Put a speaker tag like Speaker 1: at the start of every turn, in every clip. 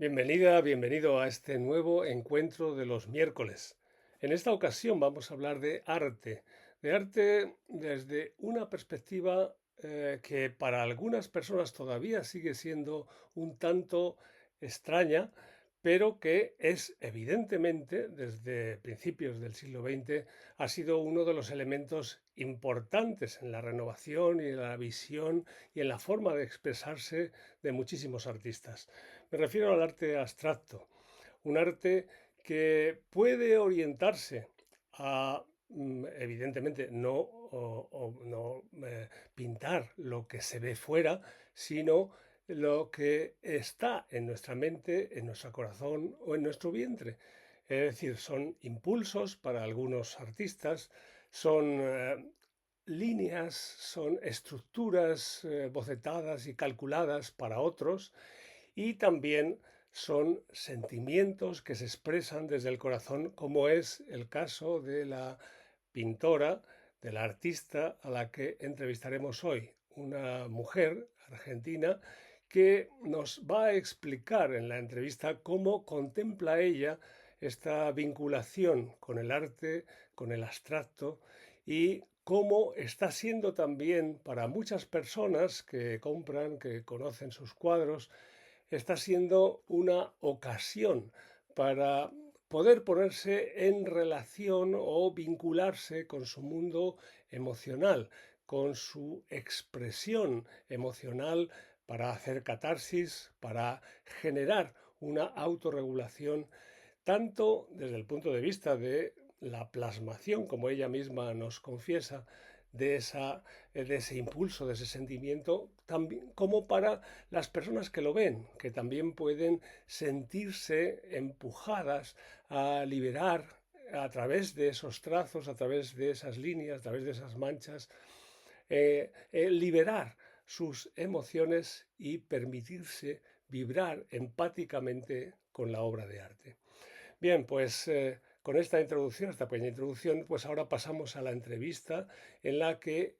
Speaker 1: Bienvenida, bienvenido a este nuevo encuentro de los miércoles. En esta ocasión vamos a hablar de arte desde una perspectiva que para algunas personas todavía sigue siendo un tanto extraña, pero que es evidentemente desde principios del siglo XX ha sido uno de los elementos importantes en la renovación y en la visión y en la forma de expresarse de muchísimos artistas. Me refiero al arte abstracto, un arte que puede orientarse a, evidentemente, no pintar lo que se ve fuera, sino lo que está en nuestra mente, en nuestro corazón o en nuestro vientre. Es decir, son impulsos para algunos artistas, son líneas, son estructuras bocetadas y calculadas para otros y también son sentimientos que se expresan desde el corazón, como es el caso de la pintora, de la artista a la que entrevistaremos hoy, una mujer argentina que nos va a explicar en la entrevista cómo contempla ella esta vinculación con el arte, con el abstracto y cómo está siendo también para muchas personas que compran, que conocen sus cuadros, está siendo una ocasión para poder ponerse en relación o vincularse con su mundo emocional, con su expresión emocional para hacer catarsis, para generar una autorregulación, tanto desde el punto de vista de la plasmación, como ella misma nos confiesa, de ese impulso, de ese sentimiento, también, como para las personas que lo ven, que también pueden sentirse empujadas a liberar a través de esos trazos, a través de esas líneas, a través de esas manchas, liberar sus emociones y permitirse vibrar empáticamente con la obra de arte. Bien, pues con esta introducción, esta pequeña introducción, pues ahora pasamos a la entrevista en la que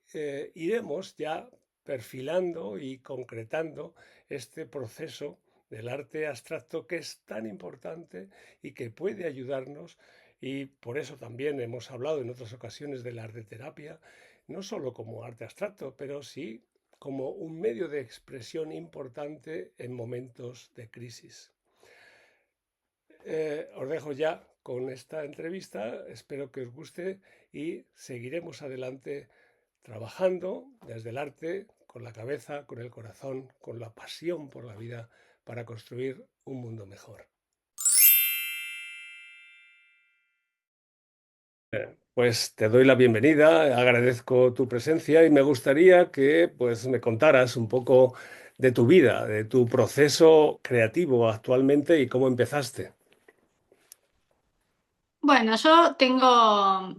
Speaker 1: iremos ya perfilando y concretando este proceso del arte abstracto que es tan importante y que puede ayudarnos, y por eso también hemos hablado en otras ocasiones de la arteterapia, no solo como arte abstracto, pero sí como un medio de expresión importante en momentos de crisis. Os dejo ya con esta entrevista, espero que os guste y seguiremos adelante trabajando desde el arte, con la cabeza, con el corazón, con la pasión por la vida para construir un mundo mejor. Pues te doy la bienvenida, agradezco tu presencia y me gustaría que pues me contaras un poco de tu vida, de tu proceso creativo actualmente y cómo empezaste.
Speaker 2: Bueno, yo tengo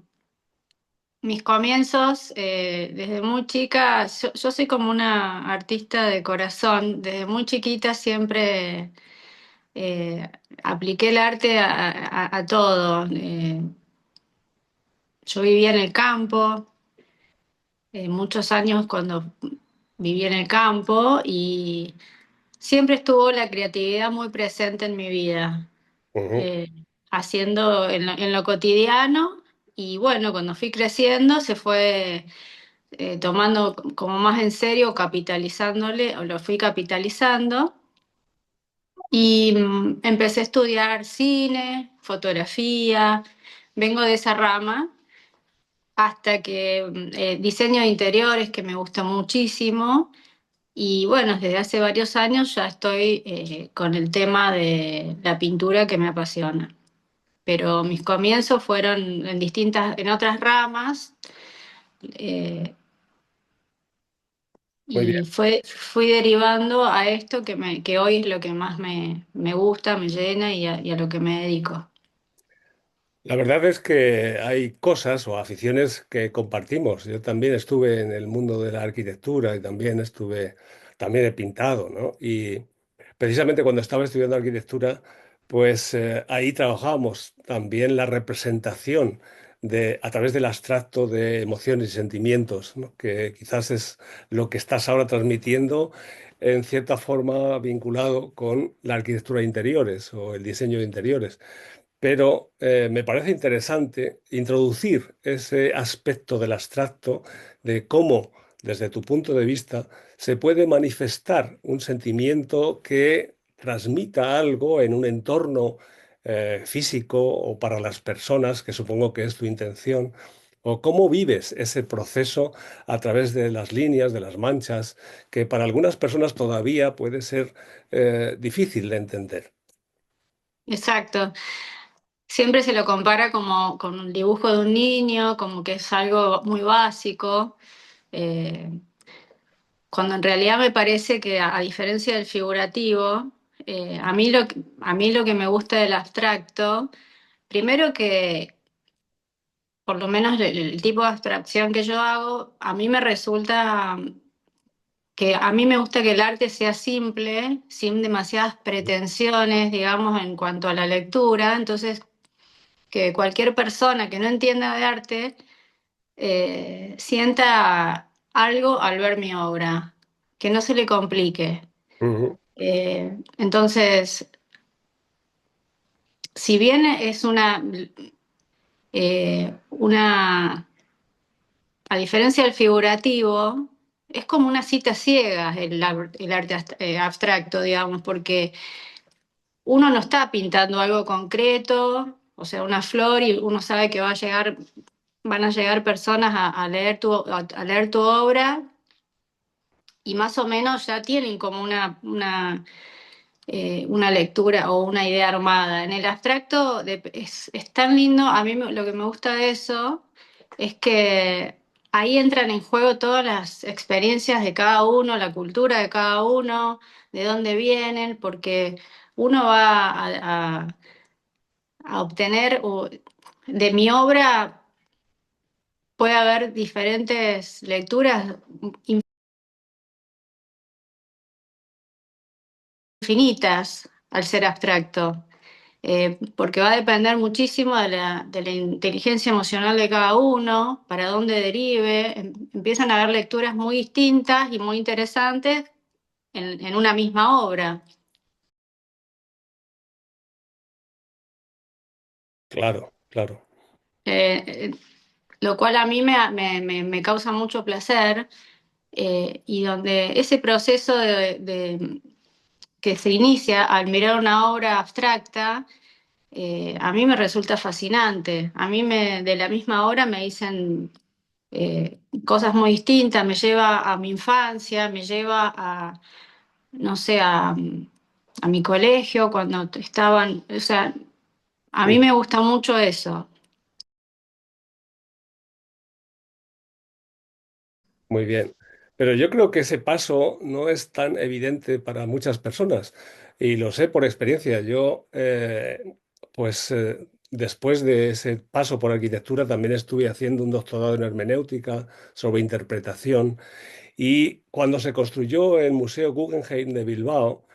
Speaker 2: mis comienzos desde muy chica. Yo soy como una artista de corazón. Desde muy chiquita siempre eh, apliqué el arte a todo. Yo vivía en el campo, muchos años cuando viví en el campo y siempre estuvo la creatividad muy presente en mi vida.
Speaker 1: Ujú.
Speaker 2: eh, Haciendo en lo cotidiano. Y bueno, cuando fui creciendo se fue tomando como más en serio, capitalizándole, o lo fui capitalizando. Y empecé a estudiar cine, fotografía, vengo de esa rama, hasta que diseño de interiores, que me gusta muchísimo. Y bueno, desde hace varios años ya estoy con el tema de la pintura, que me apasiona. Pero mis comienzos fueron en otras ramas. eh,
Speaker 1: Muy bien.
Speaker 2: y fui derivando a esto que hoy es lo que más me gusta, me llena y a lo que me dedico.
Speaker 1: La verdad es que hay cosas o aficiones que compartimos. Yo también estuve en el mundo de la arquitectura y también he pintado, ¿no? Y precisamente cuando estaba estudiando arquitectura, pues ahí trabajábamos también la representación a través del abstracto de emociones y sentimientos, ¿no? Que quizás es lo que estás ahora transmitiendo en cierta forma vinculado con la arquitectura de interiores o el diseño de interiores. Pero me parece interesante introducir ese aspecto del abstracto, de cómo, desde tu punto de vista, se puede manifestar un sentimiento que transmita algo en un entorno físico o para las personas, que supongo que es tu intención, o cómo vives ese proceso a través de las líneas, de las manchas, que para algunas personas todavía puede ser difícil de entender.
Speaker 2: Exacto. Siempre se lo compara como con un dibujo de un niño, como que es algo muy básico, eh, cuando en realidad me parece que a diferencia del figurativo, a mí lo que me gusta del abstracto, primero que por lo menos el tipo de abstracción que yo hago, a mí me resulta que a mí me gusta que el arte sea simple, sin demasiadas pretensiones, digamos, en cuanto a la lectura. Entonces, que cualquier persona que no entienda de arte sienta algo al ver mi obra, que no se le complique.
Speaker 1: Ujú,
Speaker 2: Entonces, si bien es una, a diferencia del figurativo, es como una cita ciega el arte abstracto, digamos, porque uno no está pintando algo concreto, o sea, una flor y uno sabe que van a llegar personas a leer a leer tu obra y más o menos ya tienen como una lectura o una idea armada. En el abstracto es tan lindo, a mí lo que me gusta de eso es que ahí entran en juego todas las experiencias de cada uno, la cultura de cada uno, de dónde vienen, porque uno va a obtener de mi obra, puede haber diferentes lecturas infinitas al ser abstracto. Porque va a depender muchísimo de la inteligencia emocional de cada uno, para dónde derive. Empiezan a haber lecturas muy distintas y muy interesantes en una misma obra.
Speaker 1: claro, claro.
Speaker 2: Eh, eh, lo cual a mí me causa mucho placer y donde ese proceso que se inicia al mirar una obra abstracta, a mí me resulta fascinante. De la misma obra me dicen cosas muy distintas, me lleva a mi infancia, me lleva no sé, a mi colegio cuando estaban, o sea, a mí
Speaker 1: Mm,
Speaker 2: me gusta mucho eso.
Speaker 1: muy bien. Pero yo creo que ese paso no es tan evidente para muchas personas y lo sé por experiencia. Yo, después de ese paso por arquitectura, también estuve haciendo un doctorado en hermenéutica sobre interpretación y cuando se construyó el Museo Guggenheim de Bilbao,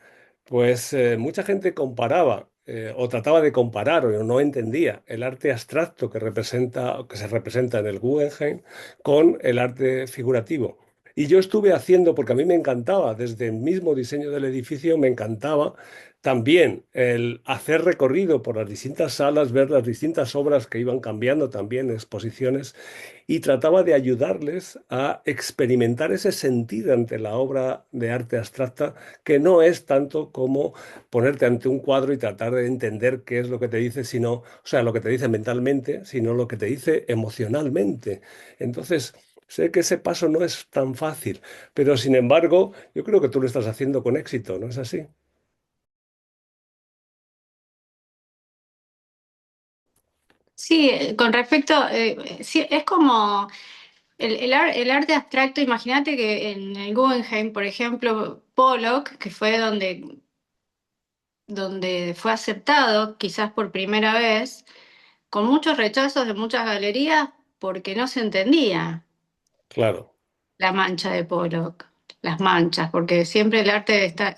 Speaker 1: pues mucha gente comparaba o trataba de comparar o no entendía el arte abstracto que representa o que se representa en el Guggenheim con el arte figurativo. Y yo estuve haciendo, porque a mí me encantaba, desde el mismo diseño del edificio, me encantaba también el hacer recorrido por las distintas salas, ver las distintas obras que iban cambiando también, exposiciones, y trataba de ayudarles a experimentar ese sentir ante la obra de arte abstracta, que no es tanto como ponerte ante un cuadro y tratar de entender qué es lo que te dice, sino, o sea, lo que te dice mentalmente, sino lo que te dice emocionalmente. Entonces, sé que ese paso no es tan fácil, pero sin embargo, yo creo que tú lo estás haciendo con éxito, ¿no es así?
Speaker 2: Sí, con respecto, sí, es como el arte abstracto, imagínate que en el Guggenheim, por ejemplo, Pollock, que fue donde fue aceptado, quizás por primera vez, con muchos rechazos de muchas galerías porque no se entendía
Speaker 1: Claro,
Speaker 2: la mancha de Pollock, las manchas, porque siempre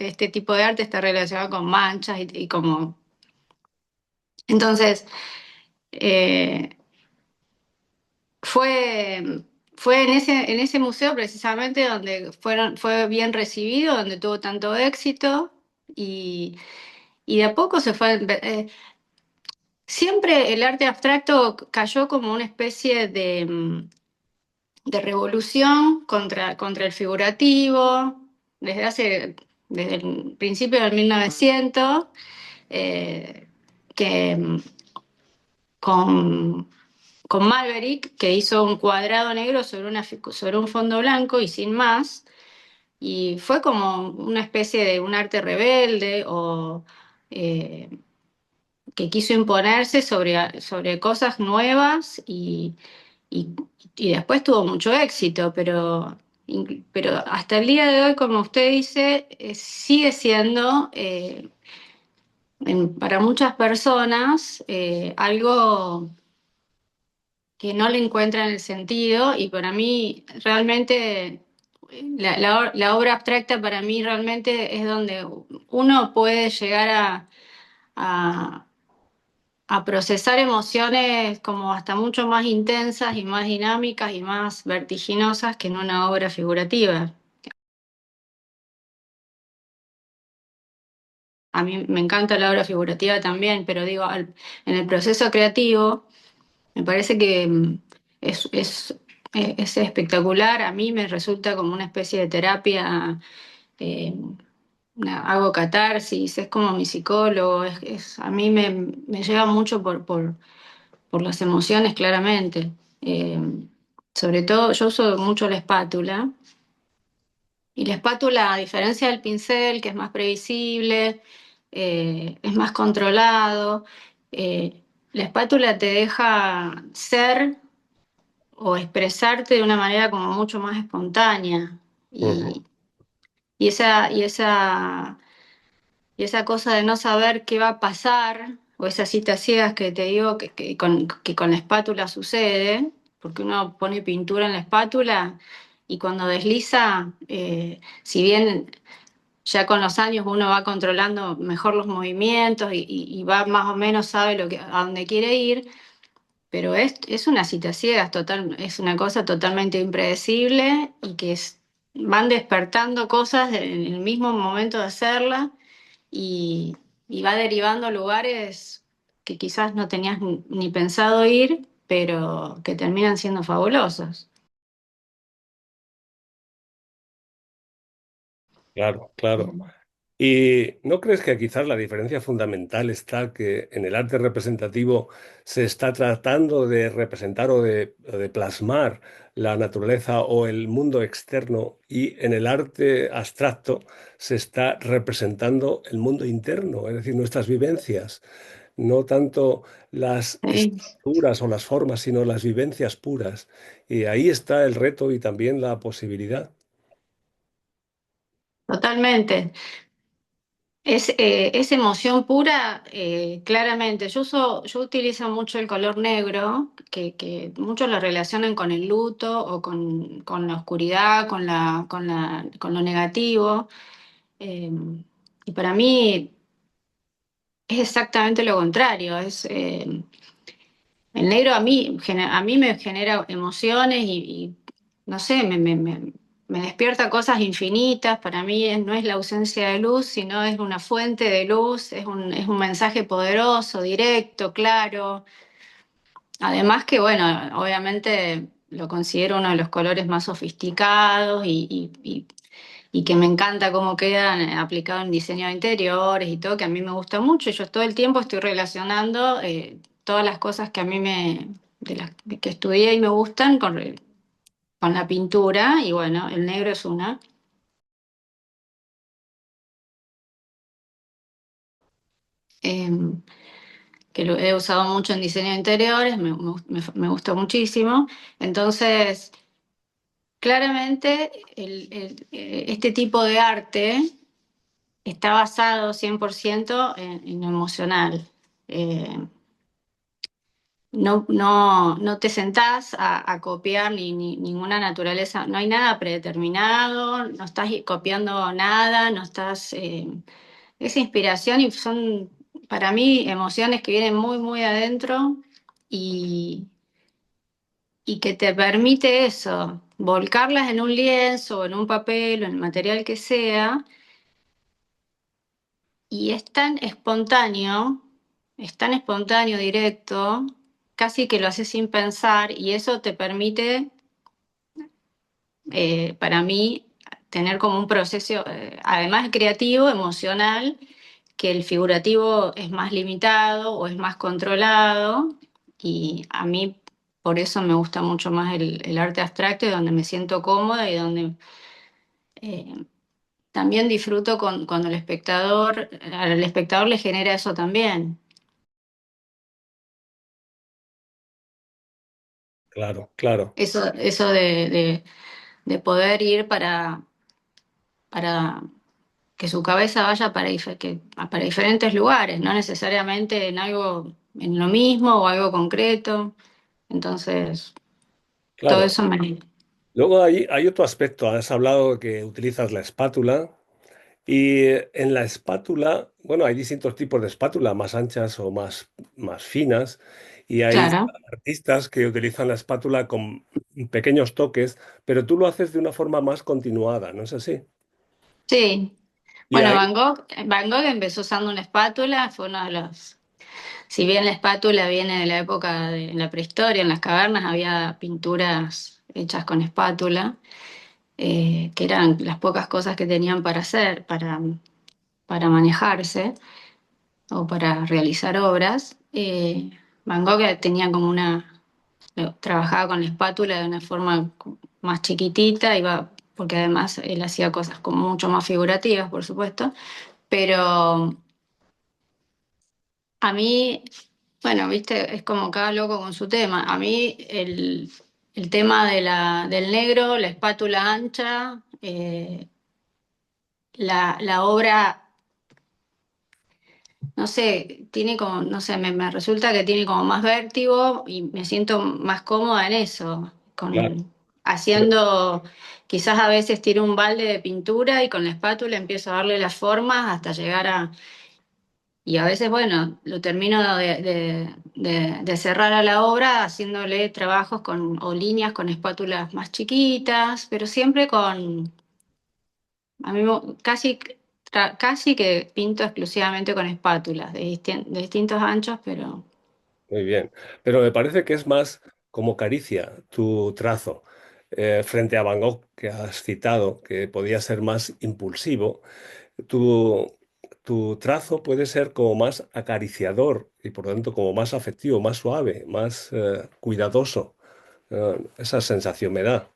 Speaker 2: este tipo de arte está relacionado con manchas y como... Entonces, eh, fue, fue en ese museo precisamente donde fue bien recibido, donde tuvo tanto éxito y, y de a poco se fue. Siempre el arte abstracto cayó como una especie de revolución contra el figurativo, desde el principio del 1900, eh, que con, con Maverick, que hizo un cuadrado negro sobre un fondo blanco y sin más, y fue como una especie de un arte rebelde o eh, que quiso imponerse sobre cosas nuevas y, y después tuvo mucho éxito, pero hasta el día de hoy, como usted dice, sigue siendo para muchas personas algo que no le encuentran el sentido y para mí realmente la obra abstracta para mí realmente es donde uno puede llegar a, a procesar emociones como hasta mucho más intensas y más dinámicas y más vertiginosas que en una obra figurativa. A mí me encanta la obra figurativa también, pero digo, en el proceso creativo me parece que es espectacular. A mí me resulta como una especie de terapia. eh, Hago catarsis, es como mi psicólogo. A mí me lleva mucho por las emociones, claramente. Eh, Sobre todo, yo uso mucho la espátula. Y la espátula, a diferencia del pincel, que es más previsible, es más controlado, la espátula te deja ser o expresarte de una manera como mucho más espontánea.
Speaker 1: Ujú.
Speaker 2: Y, y esa, y esa, y esa cosa de no saber qué va a pasar, o esas citas ciegas que te digo que con la espátula sucede, porque uno pone pintura en la espátula y cuando desliza, si bien ya con los años uno va controlando mejor los movimientos y va más o menos sabe a dónde quiere ir, pero es una cita ciega, es una cosa totalmente impredecible y van despertando cosas en el mismo momento de hacerla y, y va derivando a lugares que quizás no tenías ni pensado ir, pero que terminan siendo fabulosos.
Speaker 1: Claro, claro. ¿Y no crees que quizás la diferencia fundamental está que en el arte representativo se está tratando de representar o de plasmar la naturaleza o el mundo externo y en el arte abstracto se está representando el mundo interno, es decir, nuestras vivencias, no tanto las
Speaker 2: Sí,
Speaker 1: estructuras o las formas, sino las vivencias puras? Y ahí está el reto y también la posibilidad.
Speaker 2: totalmente. Es emoción pura, claramente. Yo utilizo mucho el color negro, que muchos lo relacionan con el luto o con la oscuridad, con lo negativo. Eh, y para mí es exactamente lo contrario. El negro a mí me genera emociones y, no sé, me despierta cosas infinitas. Para mí no es la ausencia de luz, sino es una fuente de luz, es un mensaje poderoso, directo, claro. Además que, bueno, obviamente lo considero uno de los colores más sofisticados y que me encanta cómo quedan aplicados en diseño de interiores y todo, que a mí me gusta mucho. Yo todo el tiempo estoy relacionando todas las cosas que a mí de las que estudié y me gustan con la pintura, y bueno, el negro es una. eh, que lo he usado mucho en diseño de interiores, me gusta muchísimo. Entonces, claramente este tipo de arte está basado 100% en lo emocional. Eh, no te sentás a copiar ninguna naturaleza, no hay nada predeterminado, no estás copiando nada, no estás... es inspiración y son para mí emociones que vienen muy, muy adentro y, y que te permite eso, volcarlas en un lienzo o en un papel o en el material que sea, y es tan espontáneo, directo, casi que lo haces sin pensar, y eso te permite, para mí, tener como un proceso, además creativo, emocional, que el figurativo es más limitado o es más controlado, y a mí por eso me gusta mucho más el arte abstracto, y donde me siento cómoda y donde eh, también disfruto cuando al espectador le genera eso también.
Speaker 1: Claro, claro,
Speaker 2: Eso de poder ir para que su cabeza vaya para diferentes lugares, no necesariamente en algo, en lo mismo o algo concreto. Entonces, todo
Speaker 1: claro.
Speaker 2: eso me...
Speaker 1: Luego hay otro aspecto. Has hablado que utilizas la espátula. Y en la espátula, bueno, hay distintos tipos de espátula, más anchas o más finas, y hay
Speaker 2: Claro,
Speaker 1: artistas que utilizan la espátula con pequeños toques, pero tú lo haces de una forma más continuada, ¿no es así?
Speaker 2: sí.
Speaker 1: Y
Speaker 2: Bueno,
Speaker 1: ahí,
Speaker 2: Van Gogh empezó usando una espátula, fue uno de los... Si bien la espátula viene de la época de la prehistoria, en las cavernas había pinturas hechas con espátula, que eran las pocas cosas que tenían para hacer, para manejarse o para realizar obras. Van Gogh tenía como trabajaba con la espátula de una forma más chiquitita, porque además él hacía cosas como mucho más figurativas, por supuesto, pero a mí, bueno, viste, es como cada loco con su tema. A mí el tema del negro, la espátula ancha, la obra, no sé, tiene como, no sé, me resulta que tiene como más vértigo y me siento más cómoda en eso,
Speaker 1: claro,
Speaker 2: haciendo, quizás a veces tiro un balde de pintura y con la espátula empiezo a darle las formas hasta llegar a... Y a veces, bueno, lo termino de cerrar a la obra haciéndole trabajos o líneas con espátulas más chiquitas, pero siempre a mí casi que pinto exclusivamente con espátulas de distintos anchos, pero
Speaker 1: muy bien. Pero me parece que es más como caricia tu trazo, frente a Van Gogh que has citado, que podía ser más impulsivo. Tu, tu trazo puede ser como más acariciador y por lo tanto como más afectivo, más suave, más cuidadoso. Esa sensación me da.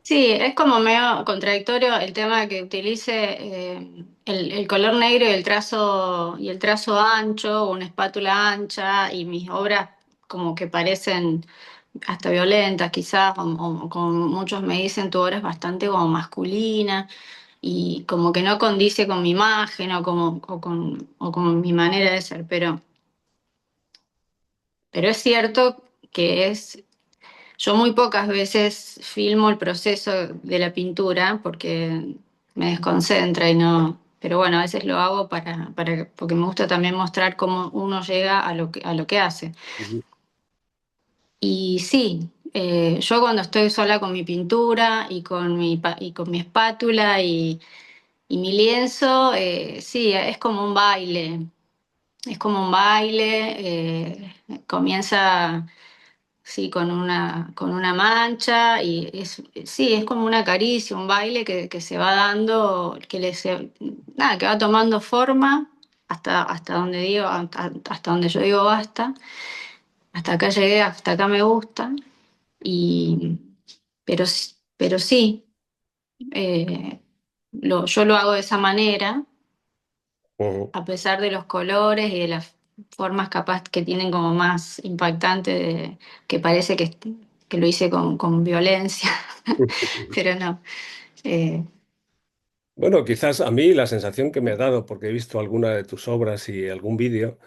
Speaker 2: sí, es como medio contradictorio el tema de que utilice el color negro y el trazo ancho, o una espátula ancha, y mis obras como que parecen hasta violentas quizás, o como muchos me dicen, tu obra es bastante como masculina, y como que no condice con mi imagen o con mi manera de ser, pero es cierto que yo muy pocas veces filmo el proceso de la pintura porque me desconcentra y no, pero bueno, a veces lo hago porque me gusta también mostrar cómo uno llega a lo que hace.
Speaker 1: Ujú.
Speaker 2: Y sí, yo cuando estoy sola con mi pintura y con mi espátula y mi lienzo, sí, es como un baile, es como un baile, comienza sí, con una mancha sí, es como una caricia, un baile que se va dando, nada, que va tomando forma hasta donde digo, hasta donde yo digo basta, hasta acá llegué, hasta acá me gusta, y, pero sí, eh, yo lo hago de esa manera,
Speaker 1: Ujú.
Speaker 2: a pesar de los colores y de las formas capaz que tienen como más impactante, que parece que lo hice con violencia, pero no. Eh,
Speaker 1: Bueno, quizás a mí la sensación que me ha dado, porque he visto alguna de tus obras y algún vídeo,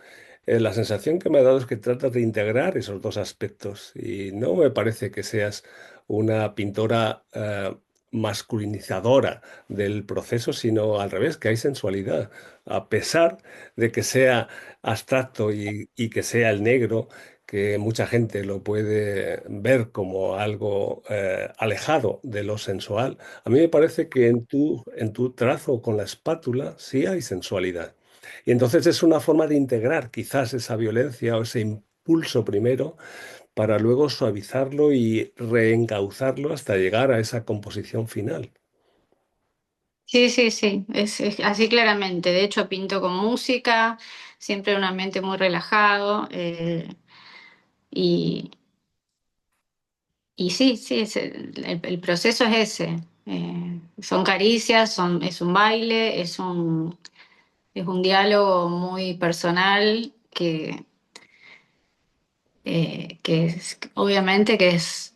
Speaker 1: la sensación que me ha dado es que tratas de integrar esos dos aspectos y no me parece que seas una pintora masculinizadora del proceso, sino al revés, que hay sensualidad, a pesar de que sea abstracto y que sea el negro, que mucha gente lo puede ver como algo alejado de lo sensual. A mí me parece que en tu trazo con la espátula sí hay sensualidad. Y entonces es una forma de integrar quizás esa violencia o ese impulso primero para luego suavizarlo y reencauzarlo hasta llegar a esa composición final.
Speaker 2: Sí, sí, sí, es así claramente. De hecho, pinto con música, siempre en un ambiente muy relajado. Y, y sí, sí, el proceso es ese. Son caricias, es un baile, es un diálogo muy personal obviamente que es,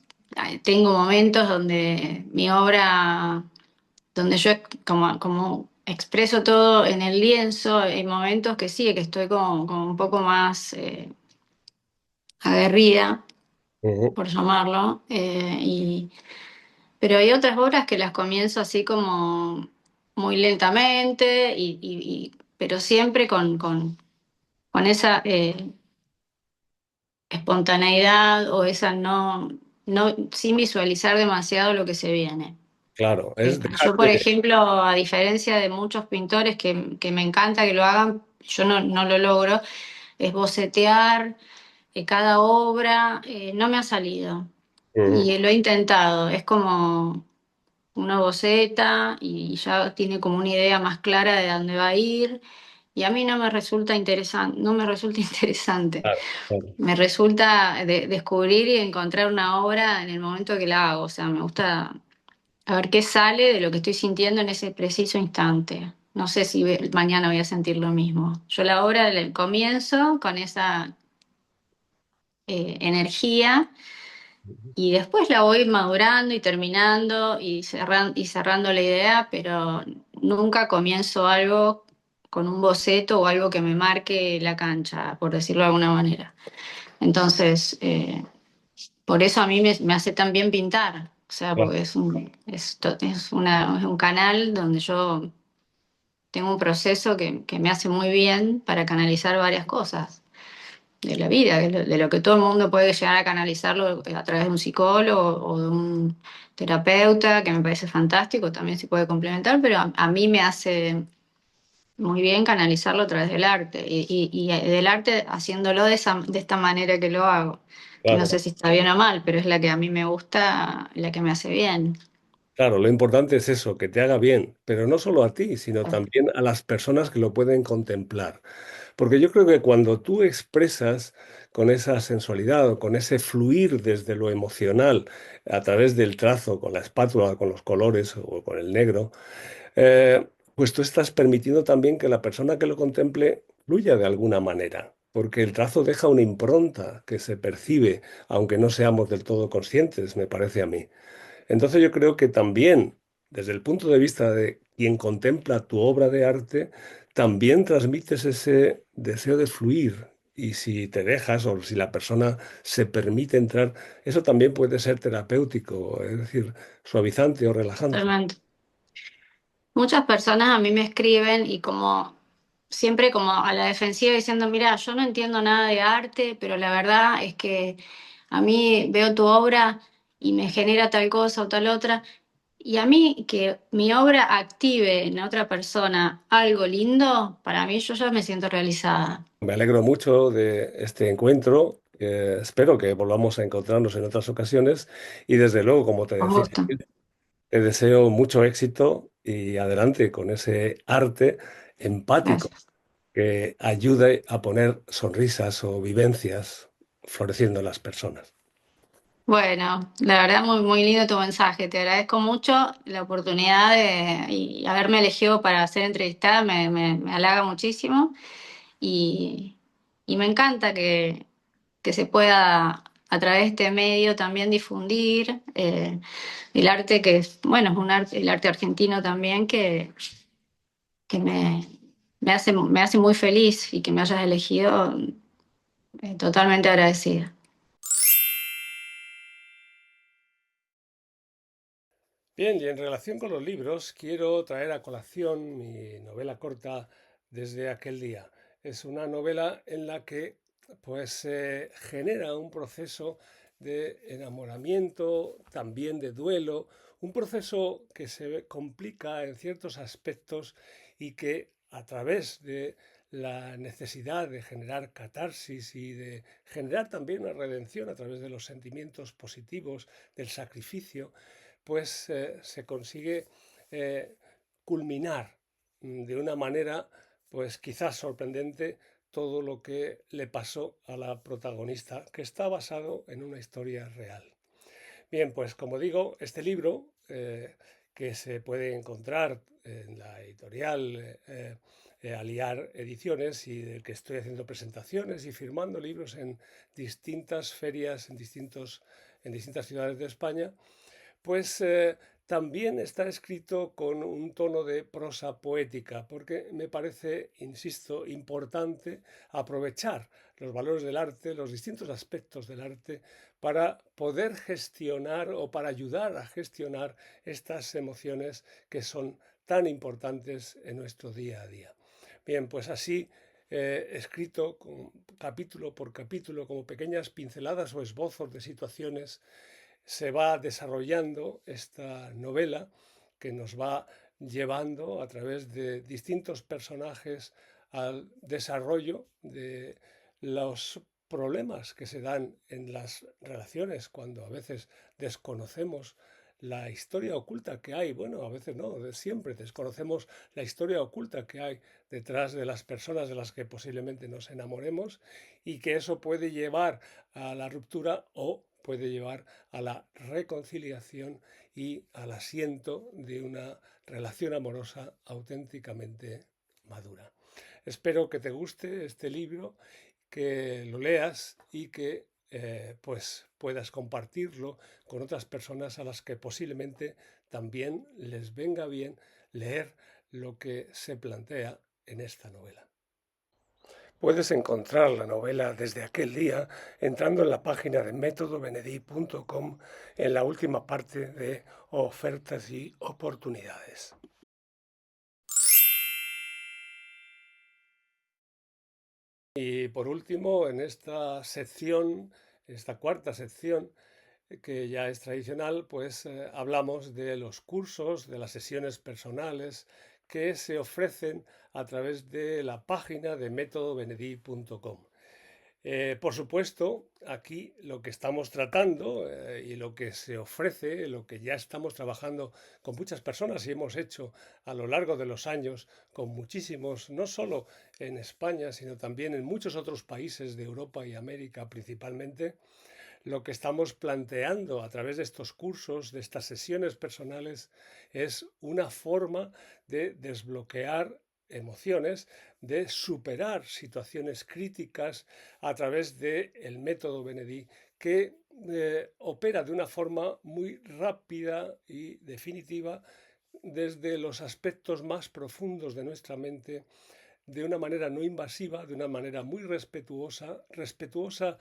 Speaker 2: tengo momentos donde mi obra, donde yo como expreso todo en el lienzo, hay momentos que sí, que estoy como un poco más aguerrida,
Speaker 1: Ujú.
Speaker 2: por llamarlo, pero hay otras obras que las comienzo así como muy lentamente, pero siempre con esa espontaneidad o esa sin visualizar demasiado lo que se viene.
Speaker 1: Claro, es
Speaker 2: Yo, por
Speaker 1: dejarte.
Speaker 2: ejemplo, a diferencia de muchos pintores que me encanta que lo hagan, yo no lo logro, es bocetear cada obra, no me ha salido.
Speaker 1: Ujú.
Speaker 2: Y lo he intentado, es como una boceta y ya tiene como una idea más clara de dónde va a ir. Y a mí no me resulta interesante, no me resulta interesante.
Speaker 1: Claro, claro,
Speaker 2: Me resulta descubrir y encontrar una obra en el momento que la hago. O sea, me gusta a ver qué sale de lo que estoy sintiendo en ese preciso instante. No sé si mañana voy a sentir lo mismo. Yo la obra el comienzo con esa energía y después la voy madurando y terminando y cerrando la idea, pero nunca comienzo algo con un boceto o algo que me marque la cancha, por decirlo de alguna manera. Entonces, por eso a mí me hace tan bien pintar, o sea,
Speaker 1: claro,
Speaker 2: porque es un canal donde yo tengo un proceso que me hace muy bien para canalizar varias cosas de la vida, de lo que todo el mundo puede llegar a canalizarlo a través de un psicólogo o de un terapeuta, que me parece fantástico, también se puede complementar, pero a mí me hace muy bien canalizarlo a través del arte y del arte haciéndolo de esta manera que lo hago, que no sé
Speaker 1: claro.
Speaker 2: si está bien o mal, pero es la que a mí me gusta, la que me hace bien.
Speaker 1: Claro, lo importante es eso, que te haga bien, pero no solo a ti, sino también a las personas que lo pueden contemplar. Porque yo creo que cuando tú expresas con esa sensualidad o con ese fluir desde lo emocional a través del trazo, con la espátula, con los colores o con el negro, pues tú estás permitiendo también que la persona que lo contemple fluya de alguna manera. Porque el trazo deja una impronta que se percibe, aunque no seamos del todo conscientes, me parece a mí. Entonces yo creo que también, desde el punto de vista de quien contempla tu obra de arte, también transmites ese deseo de fluir. Y si te dejas o si la persona se permite entrar, eso también puede ser terapéutico, es decir, suavizante o relajante.
Speaker 2: Totalmente. Muchas personas a mí me escriben y como siempre como a la defensiva diciendo, mira, yo no entiendo nada de arte, pero la verdad es que a mí veo tu obra y me genera tal cosa o tal otra. Y a mí que mi obra active en otra persona algo lindo, para mí yo ya me siento realizada.
Speaker 1: Me alegro mucho de este encuentro. Espero que volvamos a encontrarnos en otras ocasiones y desde luego, como te
Speaker 2: Con
Speaker 1: decía,
Speaker 2: gusto.
Speaker 1: te deseo mucho éxito y adelante con ese arte empático
Speaker 2: Gracias.
Speaker 1: que ayude a poner sonrisas o vivencias floreciendo en las personas.
Speaker 2: Bueno, la verdad muy lindo tu mensaje. Te agradezco mucho la oportunidad y haberme elegido para ser entrevistada. Me halaga muchísimo y, y me encanta que se pueda a través de este medio también difundir el arte que es, bueno, es un arte, el arte argentino también que me hace muy feliz y que me hayas elegido totalmente agradecida.
Speaker 1: Bien, y en relación con los libros, quiero traer a colación mi novela corta Desde aquel día. Es una novela en la que pues se genera un proceso de enamoramiento, también de duelo, un proceso que complica en ciertos aspectos y que a través de la necesidad de generar catarsis y de generar también una redención a través de los sentimientos positivos, del sacrificio, pues se consigue eh, culminar de una manera pues quizás sorprendente todo lo que le pasó a la protagonista, que está basado en una historia real. Bien, pues como digo, este libro que se puede encontrar en la editorial Aliar Ediciones y del que estoy haciendo presentaciones y firmando libros en distintas ferias, en distintas ciudades de España, pues también está escrito con un tono de prosa poética, porque me parece, insisto, importante aprovechar los valores del arte, los distintos aspectos del arte, para poder gestionar o para ayudar a gestionar estas emociones que son tan importantes en nuestro día a día. Bien, pues así escrito capítulo por capítulo, como pequeñas pinceladas o esbozos de situaciones, se va desarrollando esta novela que nos va llevando a través de distintos personajes al desarrollo de los problemas que se dan en las relaciones cuando a veces desconocemos la historia oculta que hay, bueno, a veces no, siempre desconocemos la historia oculta que hay detrás de las personas de las que posiblemente nos enamoremos y que eso puede llevar a la ruptura o puede llevar a la reconciliación y al asiento de una relación amorosa auténticamente madura. Espero que te guste este libro, que lo leas y que pues puedas compartirlo con otras personas a las que posiblemente también les venga bien leer lo que se plantea en esta novela. Puedes encontrar la novela Desde aquel día entrando en la página de métodobenedí.com en la última parte de ofertas y oportunidades. Y por último, en esta sección, esta cuarta sección, que ya es tradicional, pues hablamos de los cursos, de las sesiones personales que se ofrecen a través de la página de métodobenedí.com. Por supuesto, aquí lo que estamos tratando y lo que se ofrece, lo que ya estamos trabajando con muchas personas y hemos hecho a lo largo de los años con muchísimos, no solo en España, sino también en muchos otros países de Europa y América principalmente, lo que estamos planteando a través de estos cursos, de estas sesiones personales, es una forma de desbloquear emociones, de superar situaciones críticas a través del método Benedí, que opera de una forma muy rápida y definitiva desde los aspectos más profundos de nuestra mente, de una manera no invasiva, de una manera muy respetuosa,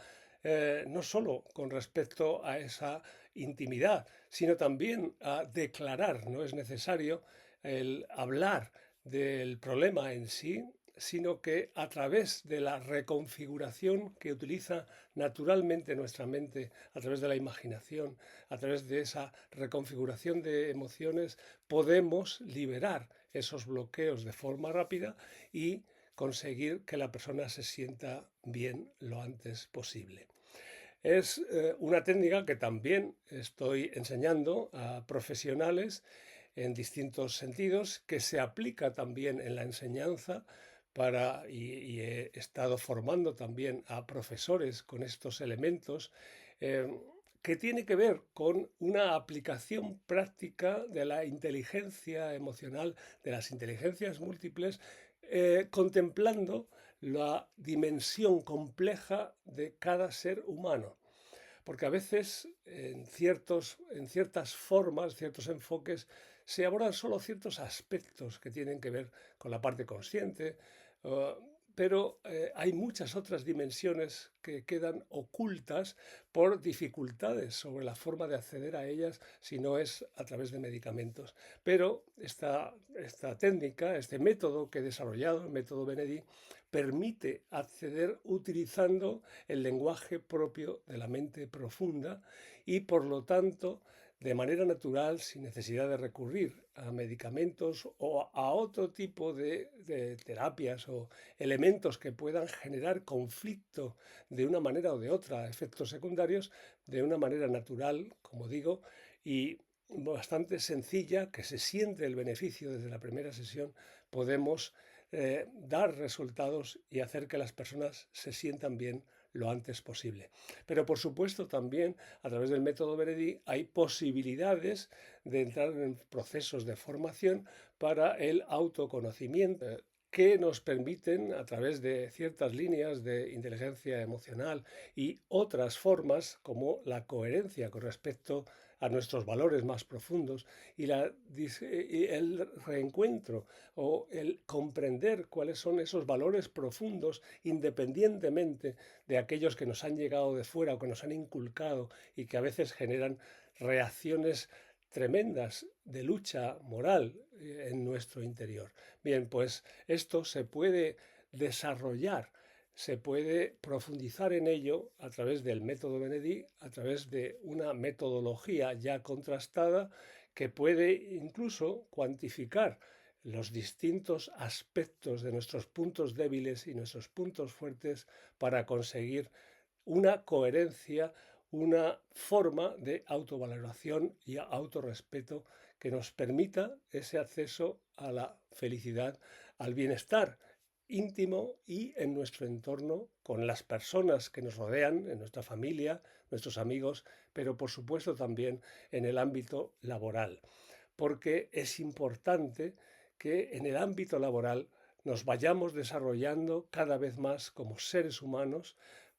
Speaker 1: no solo con respecto a esa intimidad, sino también a declarar. No es necesario el hablar del problema en sí, sino que a través de la reconfiguración que utiliza naturalmente nuestra mente, a través de la imaginación, a través de esa reconfiguración de emociones, podemos liberar esos bloqueos de forma rápida y conseguir que la persona se sienta bien lo antes posible. Es una técnica que también estoy enseñando a profesionales en distintos sentidos, que se aplica también en la enseñanza y he estado formando también a profesores con estos elementos, eh, que tiene que ver con una aplicación práctica de la inteligencia emocional, de las inteligencias múltiples, contemplando la dimensión compleja de cada ser humano. Porque a veces en ciertas formas, ciertos enfoques, se abordan solo ciertos aspectos que tienen que ver con la parte consciente, pero hay muchas otras dimensiones que quedan ocultas por dificultades sobre la forma de acceder a ellas si no es a través de medicamentos. Pero esta técnica, este método que he desarrollado, el método Benedí, permite acceder utilizando el lenguaje propio de la mente profunda y por lo tanto de manera natural, sin necesidad de recurrir a medicamentos o a otro tipo de terapias o elementos que puedan generar conflicto de una manera o de otra, efectos secundarios, de una manera natural, como digo, y bastante sencilla, que se siente el beneficio desde la primera sesión, podemos dar resultados y hacer que las personas se sientan bien lo antes posible. Pero por supuesto también a través del método Benedí hay posibilidades de entrar en procesos de formación para el autoconocimiento que nos permiten a través de ciertas líneas de inteligencia emocional y otras formas como la coherencia con respecto a nuestros valores más profundos y el reencuentro o el comprender cuáles son esos valores profundos independientemente de aquellos que nos han llegado de fuera o que nos han inculcado y que a veces generan reacciones tremendas de lucha moral en nuestro interior. Bien, pues esto se puede desarrollar, se puede profundizar en ello a través del método Benedí, a través de una metodología ya contrastada que puede incluso cuantificar los distintos aspectos de nuestros puntos débiles y nuestros puntos fuertes para conseguir una coherencia, una forma de autovaloración y autorrespeto que nos permita ese acceso a la felicidad, al bienestar íntimo y en nuestro entorno, con las personas que nos rodean, en nuestra familia, nuestros amigos, pero por supuesto también en el ámbito laboral, porque es importante que en el ámbito laboral nos vayamos desarrollando cada vez más como seres humanos,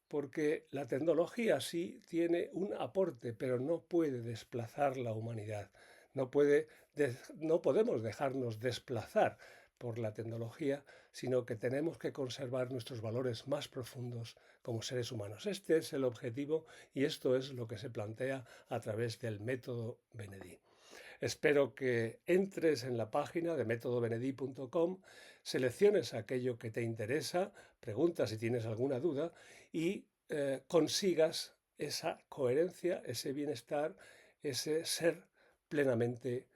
Speaker 1: porque la tecnología sí tiene un aporte, pero no puede desplazar la humanidad. No podemos dejarnos desplazar por la tecnología, sino que tenemos que conservar nuestros valores más profundos como seres humanos. Este es el objetivo y esto es lo que se plantea a través del método Benedí. Espero que entres en la página de métodobenedí.com, selecciones aquello que te interesa, pregunta si tienes alguna duda y consigas esa coherencia, ese bienestar, ese ser plenamente